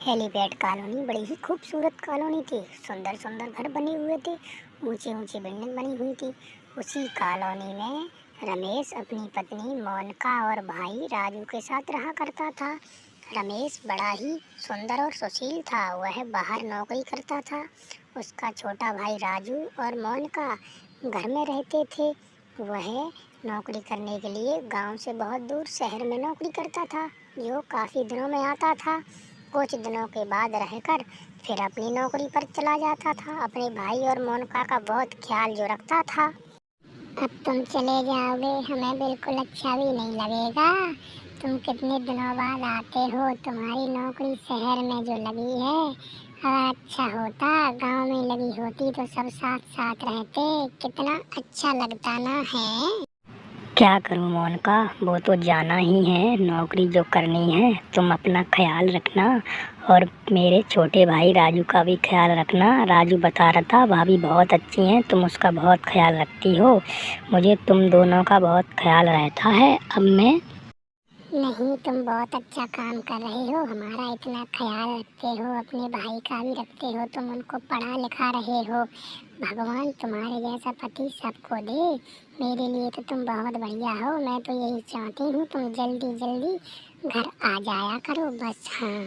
Helipad colony बड़ी ही खूबसूरत colony थी। सुंदर सुंदर घर बने हुए थे, ऊंची ऊंची बिल्डिंग बनी हुई थी। उसी कॉलोनी में रमेश अपनी पत्नी मोनिका और भाई राजू के साथ रहा करता था। रमेश बड़ा ही सुंदर और सुशील था। वह बाहर नौकरी करता था। उसका छोटा भाई राजू और मोनिका घर में रहते थे। वह नौकरी करने के लिए गांव से बहुत दूर शहर में नौकरी करता था, जो काफ़ी दिनों में आता था। कुछ दिनों के बाद रहकर फिर अपनी नौकरी पर चला जाता था। अपने भाई और मोनिका का बहुत ख्याल जो रखता था। अब तुम चले जाओगे, हमें बिल्कुल अच्छा भी नहीं लगेगा। तुम कितने दिनों बाद आते हो। तुम्हारी नौकरी शहर में जो लगी है, अगर अच्छा होता, गांव में लगी होती तो सब साथ साथ रहते, कितना अच्छा लगता ना है। क्या करूं मोनिका, वो तो जाना ही है। नौकरी जो करनी है, तुम अपना ख्याल रखना और मेरे छोटे भाई राजू का भी ख्याल रखना। राजू बता रहा था भाभी बहुत अच्छी हैं, तुम उसका बहुत ख्याल रखती हो। मुझे तुम दोनों का बहुत ख्याल रहता है। अब मैं नहीं, तुम बहुत अच्छा काम कर रहे हो। हमारा इतना ख्याल रखते हो, अपने भाई का भी रखते हो। तुम उनको पढ़ा लिखा रहे हो। भगवान तुम्हारे जैसा पति सबको दे। मेरे लिए तो तुम बहुत बढ़िया हो। मैं तो यही चाहती हूँ तुम जल्दी जल्दी घर आ जाया करो, बस। हाँ,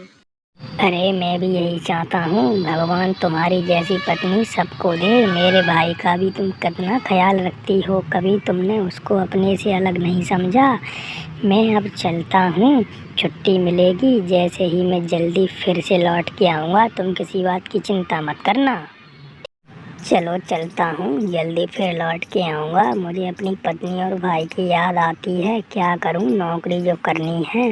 अरे मैं भी यही चाहता हूँ, भगवान तुम्हारी जैसी पत्नी सबको दे। मेरे भाई का भी तुम कितना ख्याल रखती हो, कभी तुमने उसको अपने से अलग नहीं समझा। मैं अब चलता हूँ, छुट्टी मिलेगी जैसे ही मैं जल्दी फिर से लौट के आऊँगा। तुम किसी बात की चिंता मत करना। चलो चलता हूँ, जल्दी फिर लौट के आऊँगा। मुझे अपनी पत्नी और भाई की याद आती है। क्या करूँ, नौकरी जो करनी है,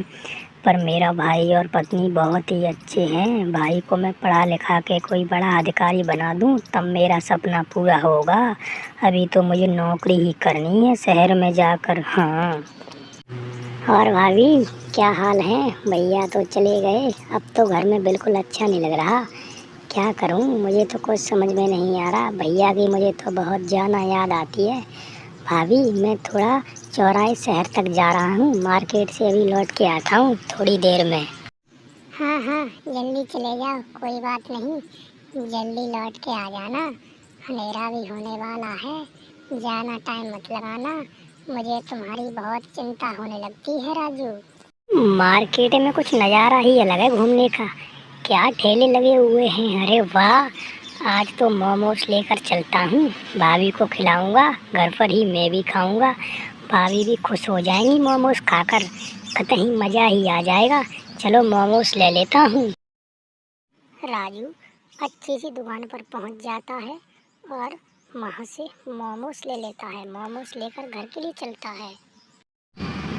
पर मेरा भाई और पत्नी बहुत ही अच्छे हैं। भाई को मैं पढ़ा लिखा के कोई बड़ा अधिकारी बना दूँ, तब मेरा सपना पूरा होगा। अभी तो मुझे नौकरी ही करनी है शहर में जाकर। हाँ, और भाभी क्या हाल है? भैया तो चले गए, अब तो घर में बिल्कुल अच्छा नहीं लग रहा। क्या करूं, मुझे तो कुछ समझ में नहीं आ रहा। भैया की मुझे तो बहुत ज़्यादा याद आती है। भाभी मैं थोड़ा चौराहे शहर तक जा रहा हूँ, मार्केट से अभी लौट के आता हूँ थोड़ी देर में। हाँ हाँ, जल्दी चले जाओ, कोई बात नहीं। जल्दी लौट के आ जाना, अंधेरा भी होने वाला है। ज़्यादा टाइम मत लगाना, मुझे तुम्हारी बहुत चिंता होने लगती है राजू। मार्केट में कुछ नज़ारा ही अलग है घूमने का। क्या ठेले लगे हुए हैं, अरे वाह। आज तो मोमोज लेकर चलता हूँ, भाभी को खिलाऊंगा। घर पर ही मैं भी खाऊंगा, भाभी भी खुश हो जाएंगी मोमोज खाकर। कतई मज़ा ही आ जाएगा। चलो मोमोज ले लेता हूँ। राजू अच्छी सी दुकान पर पहुंच जाता है और वहां से मोमोज ले लेता है। मोमोज लेकर घर के लिए चलता है।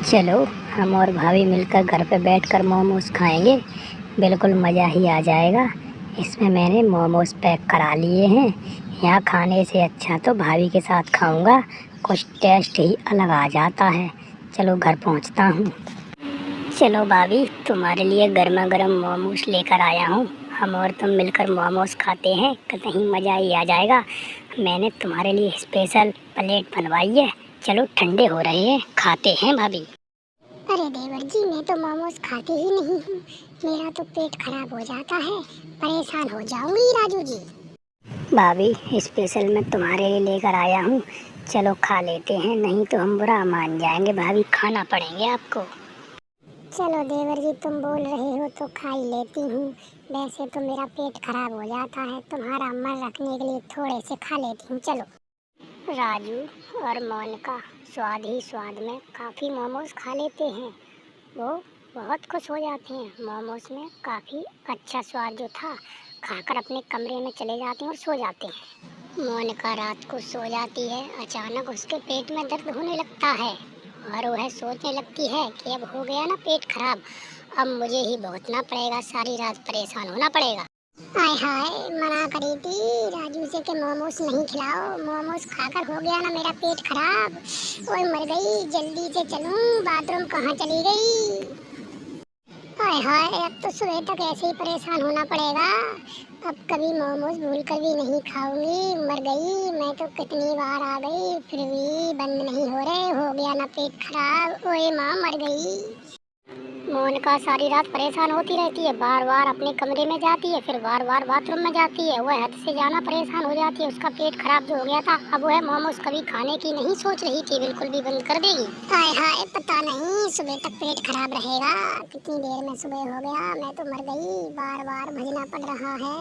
चलो हम और भाभी मिलकर घर पे बैठकर मोमोज खाएंगे, बिल्कुल मज़ा ही आ जाएगा। इसमें मैंने मोमोज पैक करा लिए हैं। यहाँ खाने से अच्छा तो भाभी के साथ खाऊंगा, कुछ टेस्ट ही अलग आ जाता है। चलो घर पहुँचता हूँ। चलो भाभी, तुम्हारे लिए गर्मा गर्म मोमोज लेकर आया हूँ। हम और तुम मिलकर मोमोज खाते हैं, कहीं मज़ा ही आ जाएगा। मैंने तुम्हारे लिए स्पेशल प्लेट बनवाई है। चलो ठंडे हो रहे हैं, खाते हैं भाभी। अरे देवर जी, मैं तो मोमोज खाती ही नहीं हूँ। मेरा तो पेट खराब हो जाता है, परेशान हो जाऊंगी राजू जी। भाभी स्पेशल मैं तुम्हारे लिए लेकर आया हूँ, चलो खा लेते हैं, नहीं तो हम बुरा मान जाएंगे भाभी, खाना पड़ेंगे आपको। चलो देवर जी, तुम बोल रहे हो तो खा ही लेती हूँ। वैसे तो मेरा पेट खराब हो जाता है, तुम्हारा मन रखने के लिए थोड़े से खा लेती हूँ। चलो। राजू और मोनिका स्वाद ही स्वाद में काफ़ी मोमोज खा लेते हैं। वो बहुत खुश हो जाते हैं। मोमोज में काफ़ी अच्छा स्वाद जो था, खाकर अपने कमरे में चले जाते हैं और सो जाते हैं। मोनिका रात को सो जाती है। अचानक उसके पेट में दर्द होने लगता है और वह सोचने लगती है कि अब हो गया ना पेट खराब, अब मुझे ही भुगतना पड़ेगा, सारी रात परेशान होना पड़ेगा। हाय हाय, मना करी थी राजू से कि मोमोज नहीं खिलाओ। मोमोज खाकर हो गया ना मेरा पेट खराब। ओए मर गई, जल्दी से चलूं, बाथरूम कहाँ चली गई। हाय हाय, अब तो सुबह तक ऐसे ही परेशान होना पड़ेगा। अब कभी मोमोज भूल कर भी नहीं खाऊंगी। मर गई मैं तो, कितनी बार आ गई फिर भी बंद नहीं हो रहे। हो गया ना पेट खराब। ओए माँ, मर गई। मोनिका सारी रात परेशान होती रहती है, बार बार अपने कमरे में जाती है, फिर बार बार बाथरूम में जाती है। वह हद से ज़्यादा परेशान हो जाती है। उसका पेट खराब जो हो गया था, अब वह मोमोज कभी खाने की नहीं सोच रही थी, बिल्कुल भी बंद कर देगी। हाय हाय, पता नहीं सुबह तक पेट खराब रहेगा। कितनी देर में सुबह हो गया, मैं तो मर गई। बार बार भजना पड़ रहा है।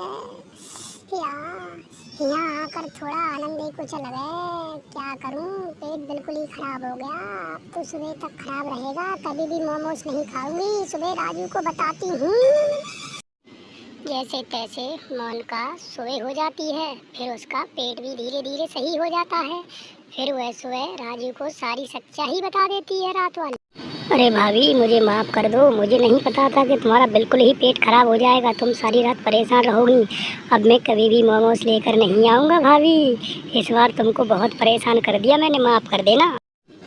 यहाँ आकर थोड़ा आनंद ही कुछ लगे। क्या करूँ, पेट बिल्कुल ही खराब हो गया। अब तो सुबह तक खराब रहेगा, कभी भी मोमोज नहीं खाऊंगी। सुबह राजू को बताती हूँ। जैसे तैसे मोनिका सुबह हो जाती है, फिर उसका पेट भी धीरे धीरे सही हो जाता है। फिर वह सुबह राजू को सारी सच्चाई बता देती है रात वाली। अरे भाभी, मुझे माफ़ कर दो। मुझे नहीं पता था कि तुम्हारा बिल्कुल ही पेट खराब हो जाएगा, तुम सारी रात परेशान रहोगी। अब मैं कभी भी मोमोज लेकर नहीं आऊँगा भाभी। इस बार तुमको बहुत परेशान कर दिया मैंने, माफ़ कर देना।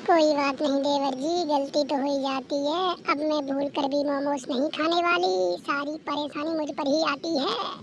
कोई बात नहीं देवर जी, गलती तो हो ही जाती है। अब मैं भूल कर भी मोमोज नहीं खाने वाली। सारी परेशानी मुझ पर ही आती है।